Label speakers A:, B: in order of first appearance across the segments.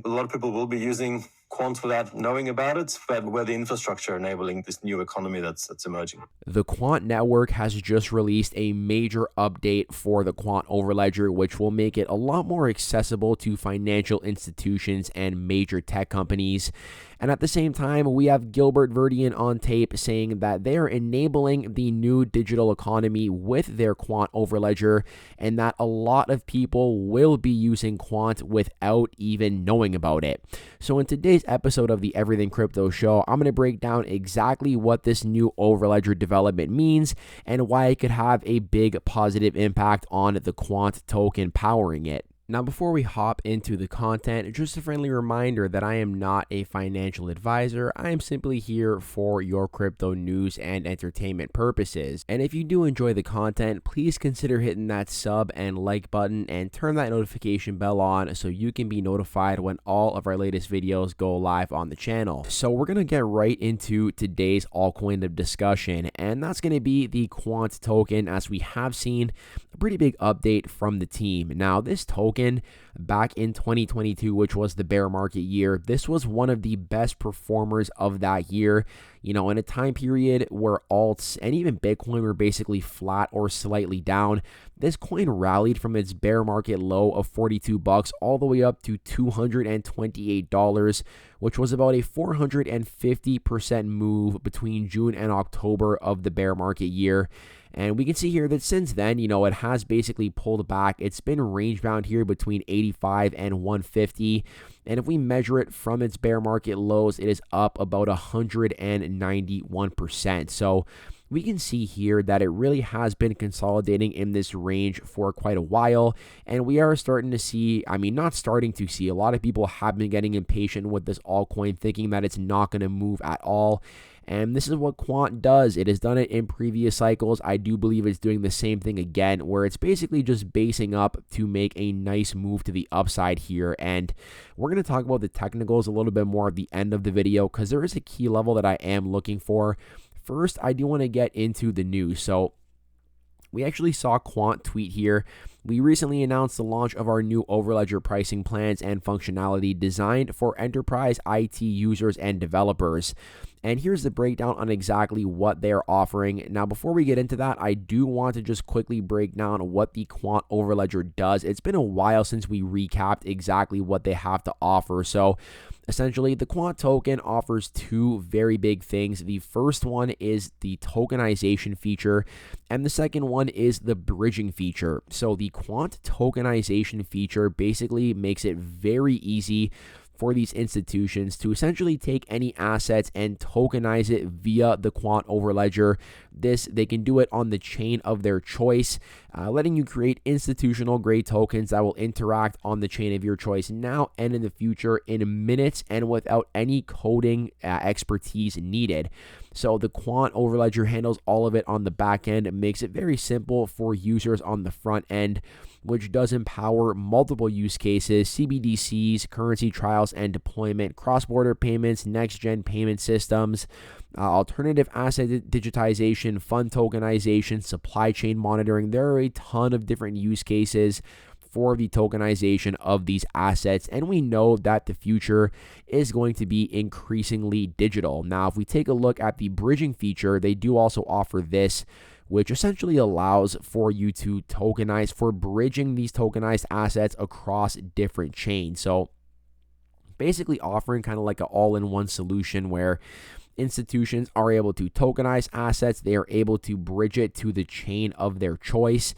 A: think a lot of people will be using Quant without knowing about it, but we're the infrastructure enabling this new economy that's emerging.
B: The Quant network has just released a major update for the Quant Overledger, which will make it a lot more accessible to financial institutions and major tech companies. And at the same time, we have Gilbert Verdian on tape saying that they are enabling the new digital economy with their Quant Overledger, and that a lot of people will be using Quant without even knowing about it. So in today's episode of the Everything Crypto Show, I'm going to break down exactly what this new Overledger development means and why it could have a big positive impact on the Quant token powering it. Now, before we hop into the content, just a friendly reminder that I am not a financial advisor. I am simply here for your crypto news and entertainment purposes. And if you do enjoy the content, please consider hitting that sub and like button and turn that notification bell on so you can be notified when all of our latest videos go live on the channel. So we're going to get right into today's altcoin of discussion, and that's going to be the Quant token, as we have seen a pretty big update from the team. Now, this token back in 2022, which was the bear market year, this was one of the best performers of that year. You know, in a time period where alts and even Bitcoin were basically flat or slightly down, this coin rallied from its bear market low of $42 all the way up to $228, which was about a 450% move between June and October of the bear market year. And we can see here that since then, it has basically pulled back. It's been range bound here between 85 and 150. And if we measure it from its bear market lows, it is up about 191%. So we can see here that it really has been consolidating in this range for quite a while. And we are starting to see, not starting to see, a lot of people have been getting impatient with this altcoin, thinking that it's not going to move at all. And this is what Quant does. It has done it in previous cycles. I do believe it's doing the same thing again, where it's basically just basing up to make a nice move to the upside here. And we're going to talk about the technicals a little bit more at the end of the video, because there is a key level that I am looking for. First, I do want to get into the news. So we actually saw Quant tweet here. We recently announced the launch of our new Overledger pricing plans and functionality designed for enterprise IT users and developers. And here's the breakdown on exactly what they're offering. Now, before we get into that, I do want to just quickly break down what the Quant Overledger does. It's been a while since we recapped exactly what they have to offer. So essentially, the Quant token offers two very big things. The first one is the tokenization feature, and the second one is the bridging feature. So the Quant tokenization feature basically makes it very easy for these institutions to essentially take any assets and tokenize it via the Quant Overledger. They can do it on the chain of their choice, letting you create institutional grade tokens that will interact on the chain of your choice now and in the future in minutes and without any coding expertise needed. So the Quant Overledger handles all of it on the back end. It makes it very simple for users on the front end, which does empower multiple use cases: CBDCs, currency trials and deployment, cross-border payments, next-gen payment systems, alternative asset digitization, fund tokenization, supply chain monitoring. There are a ton of different use cases for the tokenization of these assets, and we know that the future is going to be increasingly digital. Now, if we take a look at the bridging feature, they do also offer this, which essentially allows for you to tokenize, for bridging these tokenized assets across different chains. So basically offering kind of like an all-in-one solution where institutions are able to tokenize assets, they are able to bridge it to the chain of their choice.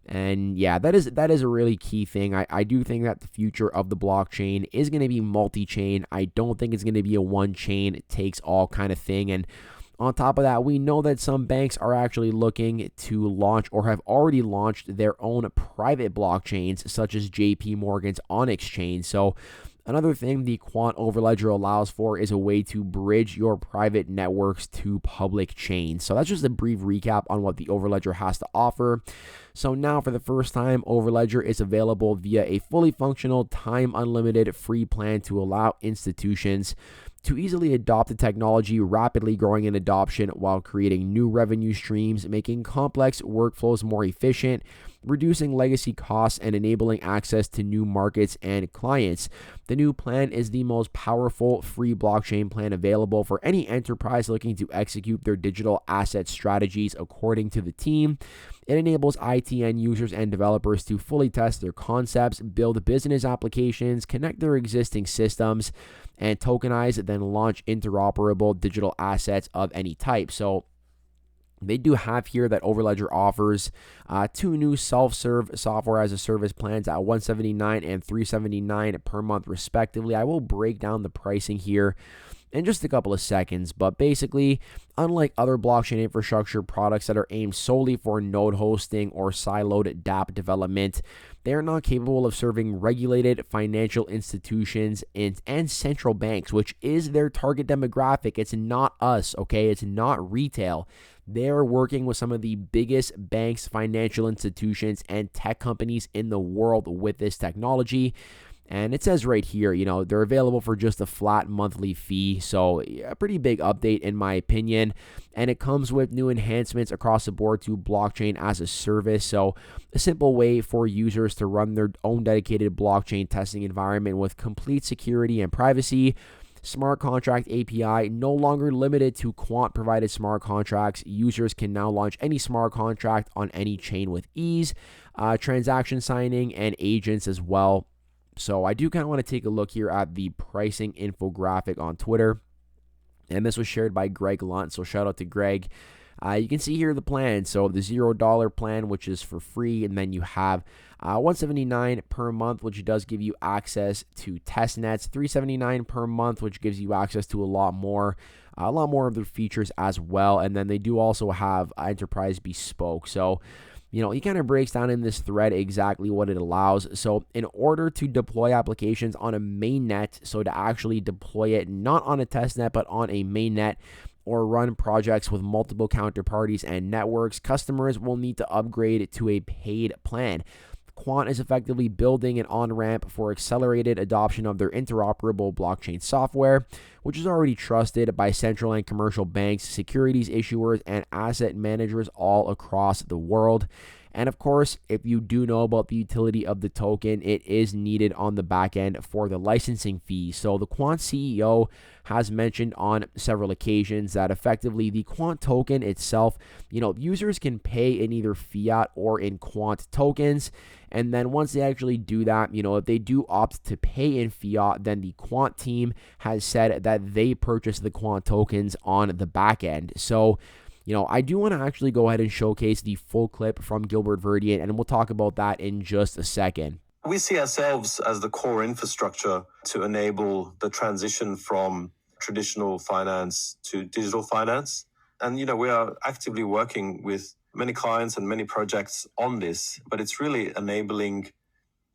B: And yeah, that is a really key thing. I do think that the future of the blockchain is going to be multi-chain. I don't think it's going to be a one chain takes all kind of thing. And on top of that, we know that some banks are actually looking to launch or have already launched their own private blockchains, such as JP Morgan's Onyx chain. So another thing the Quant Overledger allows for is a way to bridge your private networks to public chains. So that's just a brief recap on what the Overledger has to offer. So now for the first time, OVERLEDGER is available via a fully functional, time unlimited free plan to allow institutions to easily adopt the technology, rapidly growing in adoption while creating new revenue streams, making complex workflows more efficient, reducing legacy costs, and enabling access to new markets and clients. The new plan is the most powerful free blockchain plan available for any enterprise looking to execute their digital asset strategies, according to the team. It enables ITN users and developers to fully test their concepts, build business applications, connect their existing systems, and tokenize, then launch interoperable digital assets of any type. So they do have here that OVERLEDGER offers two new self-serve software as a service plans at $179 and $379 per month respectively. I will break down the pricing here in just a couple of seconds, but basically, unlike other blockchain infrastructure products that are aimed solely for node hosting or siloed dApp development, they are not capable of serving regulated financial institutions and central banks, which is their target demographic. It's not us, okay? It's not retail. They're working with some of the biggest banks, financial institutions, and tech companies in the world with this technology. And it says right here, they're available for just a flat monthly fee. So a pretty big update in my opinion. And it comes with new enhancements across the board to blockchain as a service. So a simple way for users to run their own dedicated blockchain testing environment with complete security and privacy. Smart contract API no longer limited to Quant provided smart contracts. Users can now launch any smart contract on any chain with ease. Transaction signing and agents as well. So I do kind of want to take a look here at the pricing infographic on Twitter. And this was shared by Greg Lunt. So shout out to Greg. You can see here the plan. So the $0 plan, which is for free. And then you have $179 per month, which does give you access to test nets. $379 per month, which gives you access to a lot more of their features as well. And then they do also have Enterprise Bespoke. So he kind of breaks down in this thread exactly what it allows. So in order to deploy applications on a mainnet, so to actually deploy it not on a testnet but on a mainnet, or run projects with multiple counterparties and networks, customers will need to upgrade to a paid plan. Quant is effectively building an on-ramp for accelerated adoption of their interoperable blockchain software, which is already trusted by central and commercial banks, securities issuers, and asset managers all across the world. And of course, if you do know about the utility of the token, it is needed on the back end for the licensing fee. So the Quant CEO has mentioned on several occasions that effectively the Quant token itself, users can pay in either fiat or in Quant tokens. And then once they actually do that, if they do opt to pay in fiat, then the Quant team has said that they purchase the Quant tokens on the back end. So I do want to actually go ahead and showcase the full clip from Gilbert Verdian, and we'll talk about that in just a second.
A: We see ourselves as the core infrastructure to enable the transition from traditional finance to digital finance. And, we are actively working with many clients and many projects on this, but it's really enabling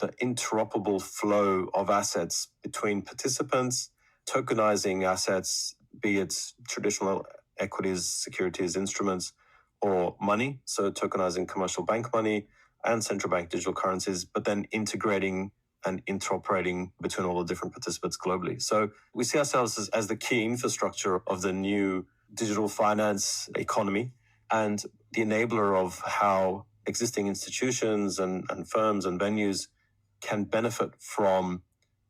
A: the interoperable flow of assets between participants, tokenizing assets, be it traditional equities, securities, instruments, or money. So tokenizing commercial bank money and central bank digital currencies, but then integrating and interoperating between all the different participants globally. So we see ourselves as the key infrastructure of the new digital finance economy and the enabler of how existing institutions and firms and venues can benefit from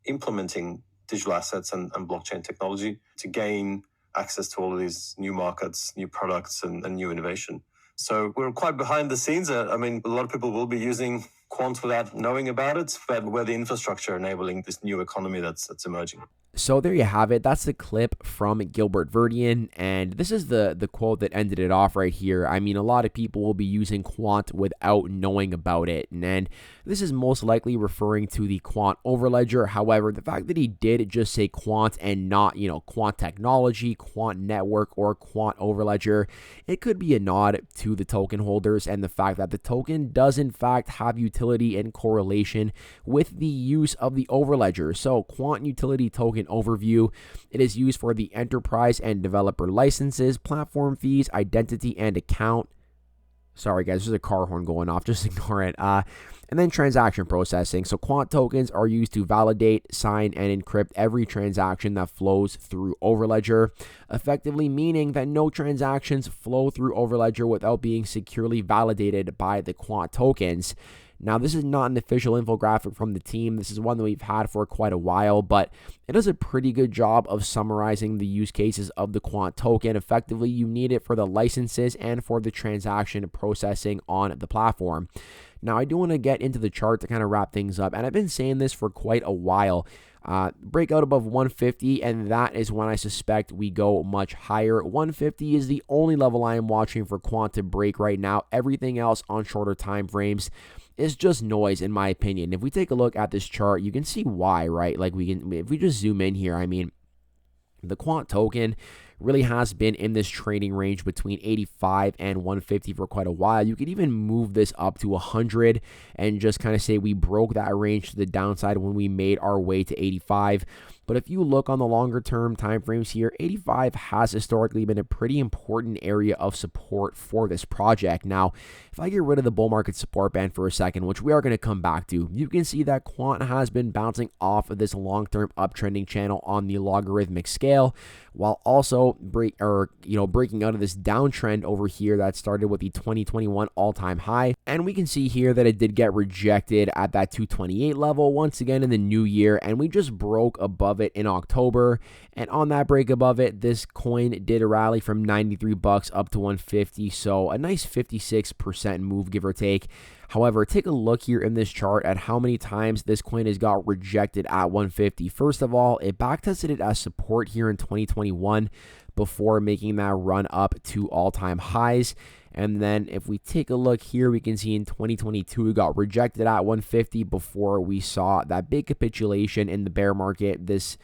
A: implementing digital assets and blockchain technology to gain access to all of these new markets, new products, and new innovation. So we're quite behind the scenes. A lot of people will be using Quant without knowing about it, but we're the infrastructure enabling this new economy that's emerging.
B: So there you have it. That's the clip from Gilbert Verdian, and this is the quote that ended it off right here. A lot of people will be using Quant without knowing about it, and this is most likely referring to the Quant OVERLEDGER. However, the fact that he did just say Quant and not, Quant Technology, Quant Network, or Quant OVERLEDGER, it could be a nod to the token holders and the fact that the token does in fact have utility and correlation with the use of the OVERLEDGER. So Quant Utility Token Overview. It is used for the enterprise and developer licenses, platform fees, identity and account Sorry, guys, there's a car horn going off. Just ignore it. And then transaction processing. So Quant tokens are used to validate, sign, and encrypt every transaction that flows through Overledger, effectively meaning that no transactions flow through Overledger without being securely validated by the Quant tokens. Now, this is not an official infographic from the team. This is one that we've had for quite a while, but it does a pretty good job of summarizing the use cases of the Quant token. Effectively, you need it for the licenses and for the transaction processing on the platform. Now, I do want to get into the chart to kind of wrap things up, and I've been saying this for quite a while. Break out above 150, and that is when I suspect we go much higher. 150 is the only level I am watching for Quant to break right now. Everything else on shorter time frames is just noise, in my opinion. If we take a look at this chart, you can see why, right? Like, if we just zoom in here, I mean, the Quant token really has been in this trading range between 85 and 150 for quite a while. You could even move this up to 100 and just kind of say we broke that range to the downside when we made our way to 85. But if you look on the longer term time frames here, 85 has historically been a pretty important area of support for this project. Now, if I get rid of the bull market support band for a second, which we are going to come back to, you can see that Quant has been bouncing off of this long-term uptrending channel on the logarithmic scale, while also breaking out of this downtrend over here that started with the 2021 all-time high. And we can see here that it did get rejected at that 228 level once again in the new year, and we just broke above it in October. And on that break above it, this coin did a rally from 93 bucks up to 150, so a nice 56% move, give or take. However, take a look here in this chart at how many times this coin has got rejected at 150. First of all, it backtested it as support here in 2021 before making that run up to all-time highs. And then if we take a look here, we can see in 2022 it got rejected at 150 before we saw that big capitulation in the bear market. This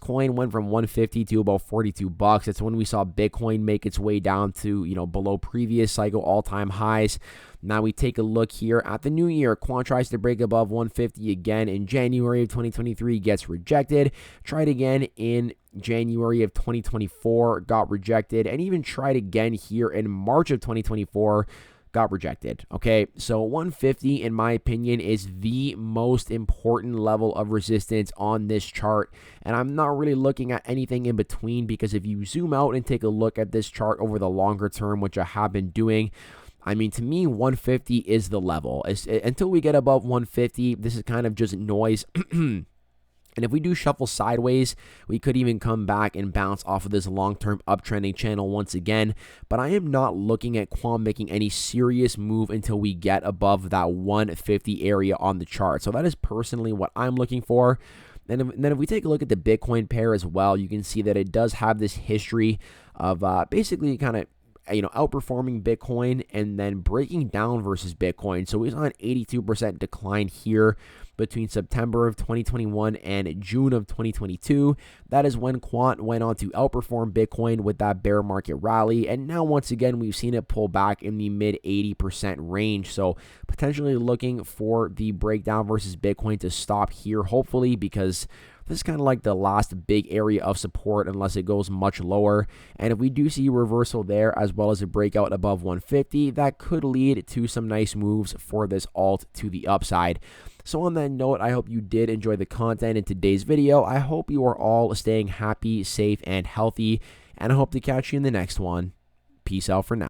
B: coin went from 150 to about 42 bucks. That's when we saw Bitcoin make its way down to, below previous cycle all-time highs. Now we take a look here at the new year. Quant tries to break above 150 again in January of 2023, gets rejected. Tried again in January of 2024, got rejected, and even tried again here in March of 2024, got rejected. Okay, so 150 in my opinion is the most important level of resistance on this chart, and I'm not really looking at anything in between, because if you zoom out and take a look at this chart over the longer term, which I have been doing, I mean, to me, 150 is the level. Until we get above 150, this is kind of just noise. And if we do shuffle sideways, we could even come back and bounce off of this long-term uptrending channel once again. But I am not looking at Quant making any serious move until we get above that 150 area on the chart. So that is personally what I'm looking for. And then if we take a look at the Bitcoin pair as well, you can see that it does have this history of basically kind of outperforming Bitcoin and then breaking down versus Bitcoin. So we saw an 82% decline here between September of 2021 and June of 2022. That is when Quant went on to outperform Bitcoin with that bear market rally. And now once again, we've seen it pull back in the mid 80% range. So potentially looking for the breakdown versus Bitcoin to stop here, hopefully, because this is kind of like the last big area of support unless it goes much lower. And if we do see reversal there as well as a breakout above 150, that could lead to some nice moves for this alt to the upside. So on that note, I hope you did enjoy the content in today's video. I hope you are all staying happy, safe, and healthy, and I hope to catch you in the next one. Peace out for now.